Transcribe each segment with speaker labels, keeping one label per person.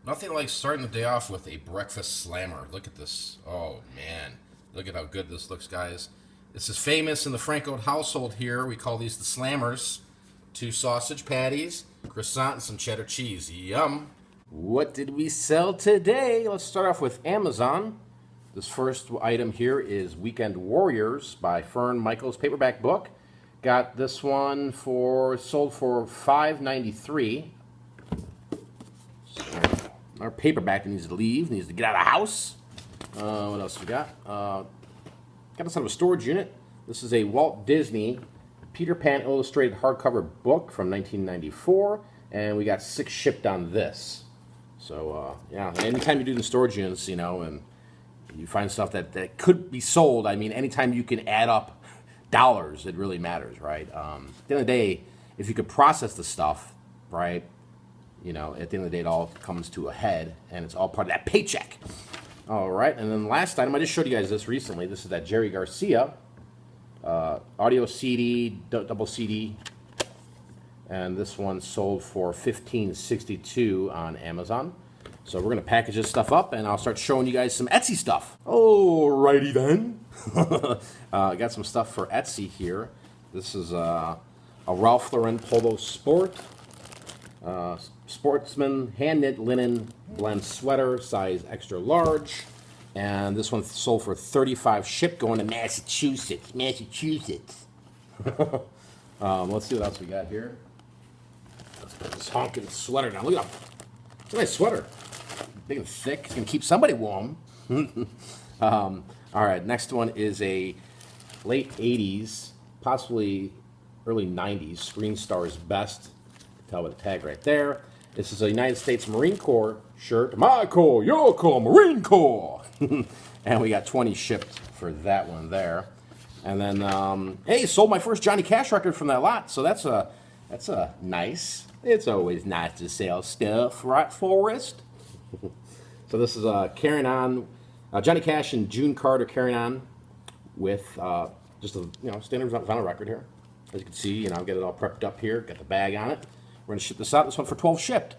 Speaker 1: Nothing like starting the day off with a breakfast slammer. Look at this. Oh, man. Look at how good this looks, guys. This is famous in the Franco household here. We call these the slammers. 2 sausage patties, croissant, and some cheddar cheese. Yum. What did we sell today? Let's start off with Amazon. This first item here is Weekend Warriors by Fern Michaels paperback book. Got this one sold for $5.93. Our paperback needs to leave, needs to get out of the house. What else we got? Got this out of a storage unit. This is a Walt Disney Peter Pan illustrated hardcover book from 1994, and we got 6 shipped on this. So, yeah, anytime you do the storage units, you know, and you find stuff that could be sold, I mean, anytime you can add up dollars, it really matters, right? At the end of the day, if you could process the stuff, right, you know, at the end of the day, it all comes to a head, and it's all part of that paycheck. All right, and then the last item, I just showed you guys this recently. This is that Jerry Garcia audio CD, double CD, and this one sold for $15.62 on Amazon. So we're going to package this stuff up, and I'll start showing you guys some Etsy stuff. Alrighty then. I got some stuff for Etsy here. This is a Ralph Lauren Polo Sport. Sportsman hand-knit linen blend sweater, size extra large. And this one sold for $35 shipped, going to Massachusetts. Let's see what else we got here. Let's put this honking sweater down. Look at that. It's a nice sweater. Big and thick. It's going to keep somebody warm. All right, next one is a late 80s, possibly early 90s, Screen Star's Best. Tell by the tag right there. This is a United States Marine Corps shirt. My Corps, your Corps, Marine Corps. And we got 20 shipped for that one there. And then, hey, sold my first Johnny Cash record from that lot. So that's a nice. It's always nice to sell stuff, right, Forrest? So this is carrying on. Johnny Cash and June Carter carrying on with just a standard vinyl record here. As you can see, I've got it all prepped up here. Got the bag on it. We're going to ship this out. This one for 12 shipped.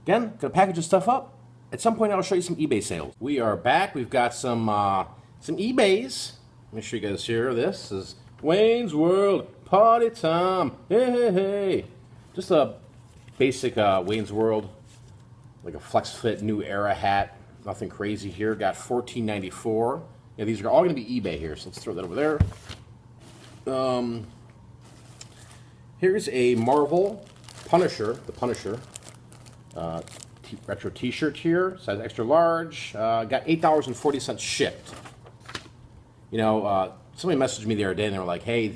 Speaker 1: Again, going to package this stuff up. At some point, I'll show you some eBay sales. We are back. We've got some eBays. Let me show you guys here. This is Wayne's World Party Time. Hey, hey, hey. Just a basic Wayne's World, like a flex fit new era hat. Nothing crazy here. Got $14.94. Yeah, these are all going to be eBay here. So let's throw that over there. Here's a Marvel Punisher, the Punisher, retro t-shirt here, size extra large, got $8.40 shipped. Somebody messaged me the other day and they were like, hey,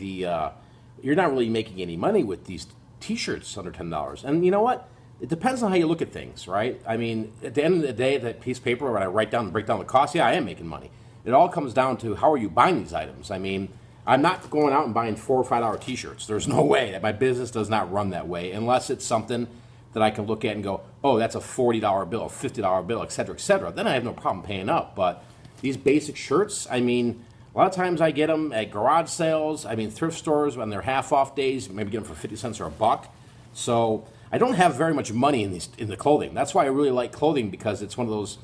Speaker 1: you're not really making any money with these t-shirts under $10. And you know what? It depends on how you look at things, right? I mean, at the end of the day, that piece of paper, when I break down the cost, yeah, I am making money. It all comes down to how are you buying these items. I mean, I'm not going out and buying $4 or $5 t-shirts. There's no way. That my business does not run that way unless it's something that I can look at and go, oh, that's a $40 bill, a $50 bill, et cetera, et cetera. Then I have no problem paying up. But these basic shirts, I mean, a lot of times I get them at garage sales. I mean, thrift stores when they're half off days, maybe get them for 50 cents or a buck. So I don't have very much money in the clothing. That's why I really like clothing, because it's one of those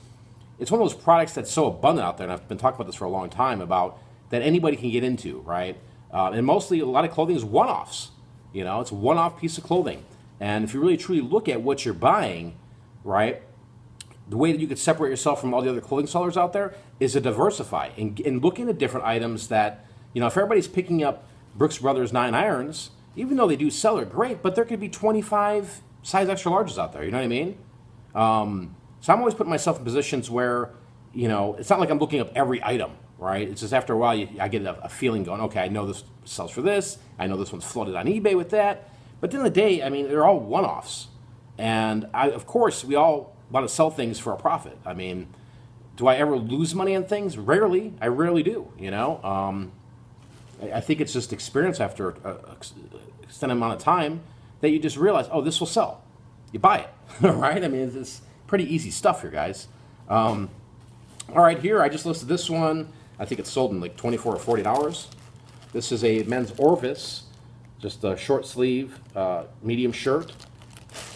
Speaker 1: products that's so abundant out there. And I've been talking about this for a long time about that anybody can get into, right? And mostly a lot of clothing is one-offs. It's a one-off piece of clothing. And if you really truly look at what you're buying, right, the way that you could separate yourself from all the other clothing sellers out there is to diversify and look into different items that, if everybody's picking up Brooks Brothers 9 irons, even though they do sell it, great, but there could be 25 size extra larges out there, you know what I mean? So I'm always putting myself in positions where, it's not like I'm looking up every item, right? It's just after a while, I get a feeling going, okay, I know this sells for this. I know this one's floated on eBay with that. But at the end of the day, I mean, they're all one-offs. And of course, we all want to sell things for a profit. I mean, do I ever lose money on things? Rarely. I rarely do, I think it's just experience after an extended amount of time that you just realize, oh, this will sell. You buy it, right? I mean, it's pretty easy stuff here, guys. All right, here, I just listed this one. I think it's sold in like $24 or $40. This is a men's Orvis, just a short sleeve, medium shirt.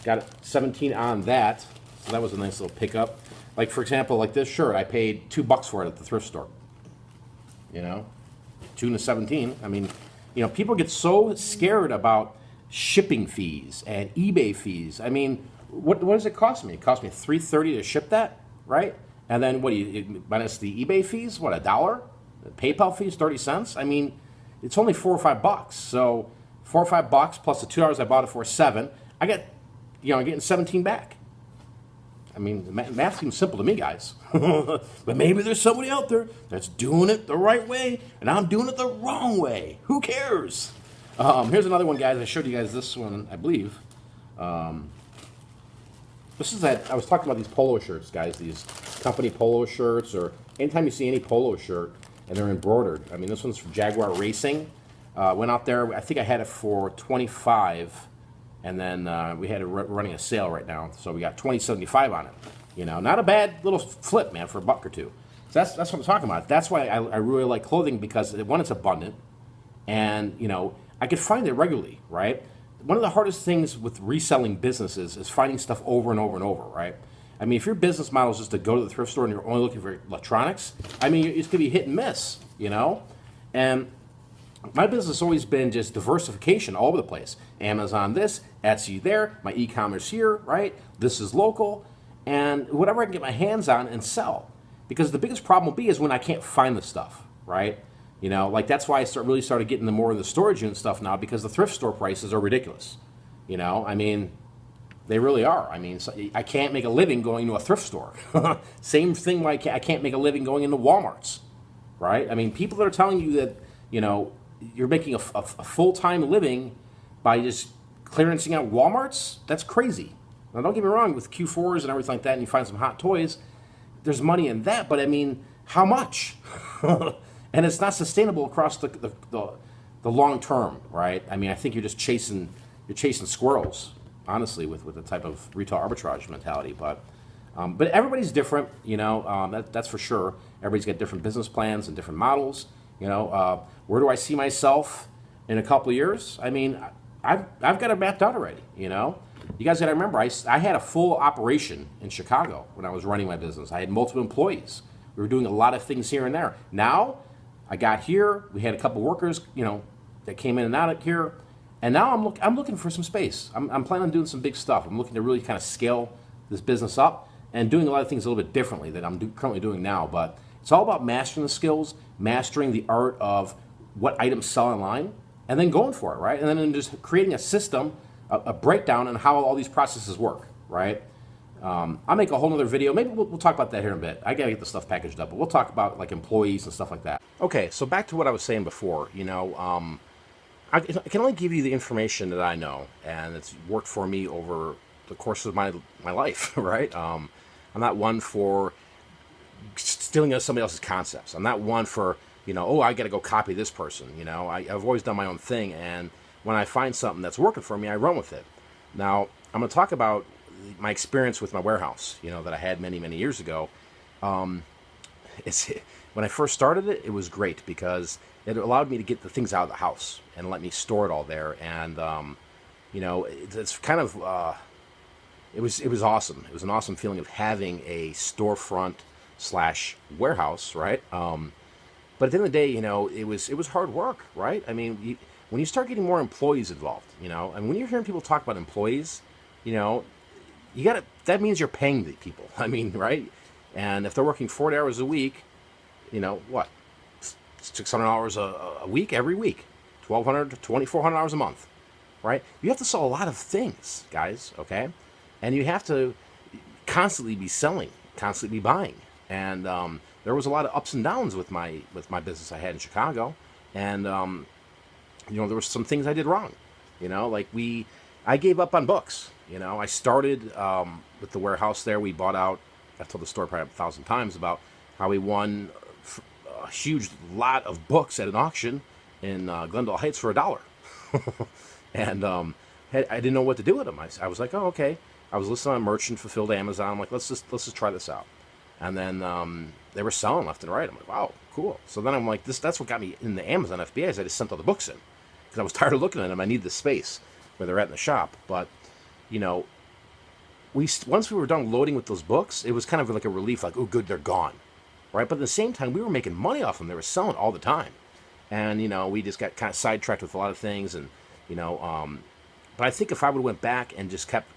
Speaker 1: Got 17 on that. So that was a nice little pickup. Like, for example, like this shirt, I paid $2 for it at the thrift store. You know, June of 17. I mean, you know, people get so scared about shipping fees and eBay fees. I mean, what does it cost me? It cost me $3.30 to ship that, right? And then what do you minus the eBay fees? What, $1? The PayPal fees 30 cents. I mean, it's only $4 or $5. So $4 or $5 plus the $2 I bought it for $7. I get, you know, I'm getting 17 back. I mean, the math seems simple to me, guys. But maybe there's somebody out there that's doing it the right way, and I'm doing it the wrong way. Who cares? Here's another one, guys. I showed you guys this one, I believe. This is that I was talking about these polo shirts, guys. These company polo shirts, or anytime you see any polo shirt and they're embroidered. I mean, this one's from Jaguar Racing. Went out there. I think I had it for $25. And then we had it running a sale right now, so we got $20.75 on it. You know, not a bad little flip, man, for $1 or $2. So that's what I'm talking about. That's why I really like clothing, because one, it's abundant, and you know, I could find it regularly, right? One of the hardest things with reselling businesses is finding stuff over and over and over, right? I mean, if your business model is just to go to the thrift store and you're only looking for electronics, I mean, it's gonna be hit and miss, you know, and my business has always been just diversification all over the place. Amazon this, Etsy there, my e-commerce here, right? This is local, and whatever I can get my hands on and sell. Because the biggest problem will be is when I can't find the stuff, right? You know, like that's why I really started getting more of the storage unit stuff now, because the thrift store prices are ridiculous. You know, I mean, they really are. I mean, I can't make a living going to a thrift store. Same thing why I can't make a living going into Walmarts, right? I mean, people that are telling you that, you know, you're making a full-time living by just clearancing out Walmarts, that's crazy. Now, don't get me wrong, with Q4s and everything like that, and you find some hot toys, there's money in that, but I mean, how much? And it's not sustainable across the long term, right? I mean, I think you're just chasing squirrels, honestly, with the type of retail arbitrage mentality. But everybody's different, you know, that's for sure. Everybody's got different business plans and different models. You know, where do I see myself in a couple of years? I mean, I've got it mapped out already, you know. You guys got to remember, I had a full operation in Chicago when I was running my business. I had multiple employees. We were doing a lot of things here and there. Now, I got here. We had a couple workers, you know, that came in and out of here. And now I'm looking for some space. I'm planning on doing some big stuff. I'm looking to really kind of scale this business up and doing a lot of things a little bit differently than I'm currently doing now. But it's all about mastering the skills, mastering the art of what items sell online, and then going for it, right? And then just creating a system, a breakdown on how all these processes work, right? I'll make a whole other video. Maybe we'll talk about that here in a bit. I gotta get the stuff packaged up, but we'll talk about like employees and stuff like that. Okay, so back to what I was saying before. You know, I can only give you the information that I know, and it's worked for me over the course of my life, right? I'm not one for stealing somebody else's concepts. I'm not one for, you know, oh, I got to go copy this person. You know, I've always done my own thing, and when I find something that's working for me, I run with it. Now, I'm going to talk about my experience with my warehouse, you know, that I had many, many years ago. When I first started it, it was great because it allowed me to get the things out of the house and let me store it all there. And, you know, it's kind of, it was awesome. It was an awesome feeling of having a storefront / warehouse, right? But at the end of the day, you know, it was hard work, right? I mean, when you start getting more employees involved, you know, and when you're hearing people talk about employees, you know, that means you're paying the people. I mean, right? And if they're working 40 hours a week, you know, what? $600 a week, every week, $1,200 to $2,400 hours a month, right? You have to sell a lot of things, guys, okay? And you have to constantly be selling, constantly be buying. And there was a lot of ups and downs with my business I had in Chicago, and you know, there were some things I did wrong. You know, like I gave up on books. You know, I started with the warehouse there. We bought out. I've told the story probably 1,000 times about how we won a huge lot of books at an auction in Glendale Heights for $1. And I didn't know what to do with them. I was like, oh, okay. I was listening on Merchant Fulfilled Amazon. I'm like, let's just try this out. And then they were selling left and right. I'm like, wow, cool. So then I'm like, that's what got me in the Amazon FBA is I just sent all the books in because I was tired of looking at them. I need the space where they're at in the shop. But, you know, once we were done loading with those books, it was kind of like a relief, like, oh, good, they're gone, right? But at the same time, we were making money off them. They were selling all the time, and we just got kind of sidetracked with a lot of things, and you know, but I think if I would have went back and just kept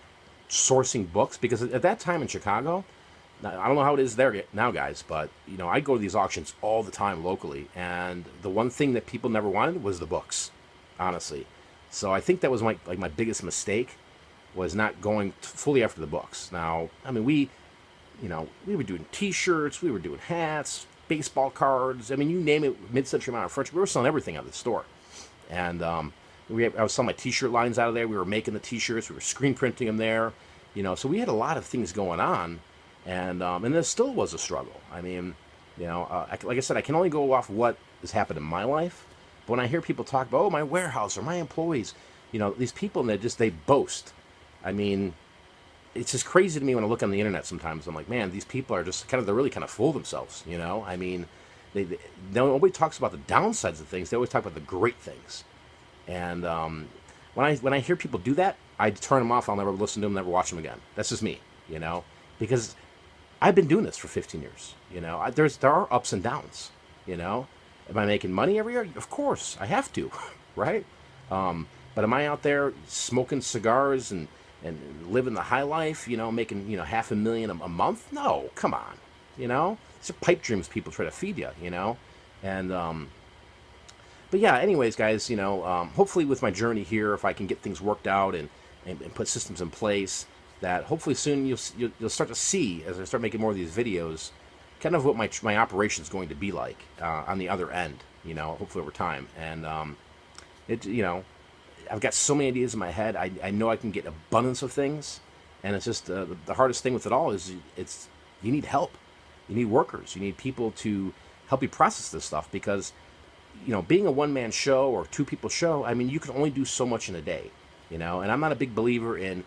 Speaker 1: sourcing books, because at that time in Chicago, I don't know how it is there now, guys, but I go to these auctions all the time locally, and the one thing that people never wanted was the books, honestly. So I think that was my biggest mistake, was not going fully after the books. Now, I mean, we were doing T-shirts, we were doing hats, baseball cards. I mean, you name it, mid-century modern furniture. We were selling everything out of the store, and I was selling my T-shirt lines out of there. We were making the T-shirts, we were screen printing them there. So we had a lot of things going on. And there still was a struggle. I mean, like I said, I can only go off what has happened in my life. But when I hear people talk about, oh, my warehouse or my employees, these people, and they boast. I mean, it's just crazy to me when I look on the internet sometimes. I'm like, man, these people are just they're really kind of full of themselves, I mean, nobody talks about the downsides of things. They always talk about the great things. And when I hear people do that, I turn them off. I'll never listen to them, never watch them again. That's just me, because I've been doing this for 15 years. There are ups and downs. Am I making money every year? Of course, I have to, right? But am I out there smoking cigars and living the high life? Making $500,000 a month? No, come on. These are pipe dreams people try to feed you. And but yeah. Anyways, guys, hopefully with my journey here, if I can get things worked out and put systems in place, that hopefully soon you'll start to see, as I start making more of these videos, kind of what my operation is going to be like on the other end. Hopefully over time. And I've got so many ideas in my head. I know I can get abundance of things, and it's just the hardest thing with it all is you need help. You need workers. You need people to help you process this stuff, because being a one-man show or two-people show, I mean, you can only do so much in a day. And I'm not a big believer in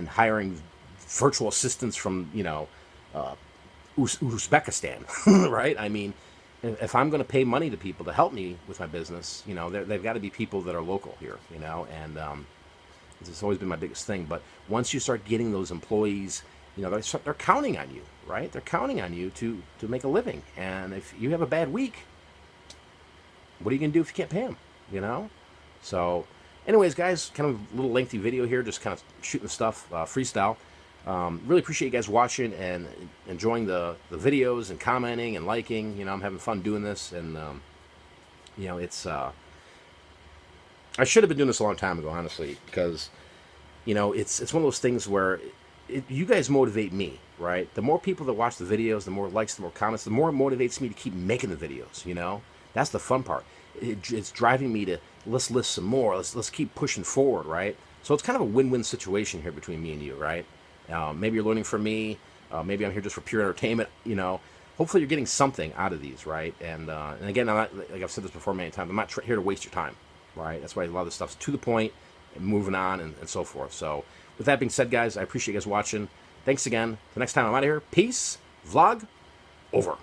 Speaker 1: hiring virtual assistants from, Uzbekistan, right? I mean, if I'm going to pay money to people to help me with my business, they've got to be people that are local here, and it's always been my biggest thing. But once you start getting those employees, they're counting on you, right? They're counting on you to make a living. And if you have a bad week, what are you going to do if you can't pay them, So anyways, guys, kind of a little lengthy video here, just kind of shooting stuff, freestyle. Really appreciate you guys watching and enjoying the videos and commenting and liking. I'm having fun doing this, and it's I should have been doing this a long time ago, honestly, because it's one of those things where you guys motivate me, right? The more people that watch the videos, the more likes, the more comments, the more it motivates me to keep making the videos. That's the fun part. It's driving me to let's list some more. Let's keep pushing forward, right? So it's kind of a win-win situation here between me and you, right? Maybe you're learning from me. Maybe I'm here just for pure entertainment. Hopefully you're getting something out of these, right? And again, I'm not, like I've said this before many times, I'm not here to waste your time, right? That's why a lot of this stuff's to the point and moving on and so forth. So with that being said, guys, I appreciate you guys watching. Thanks again. Till next time, I'm out of here. Peace. Vlog over.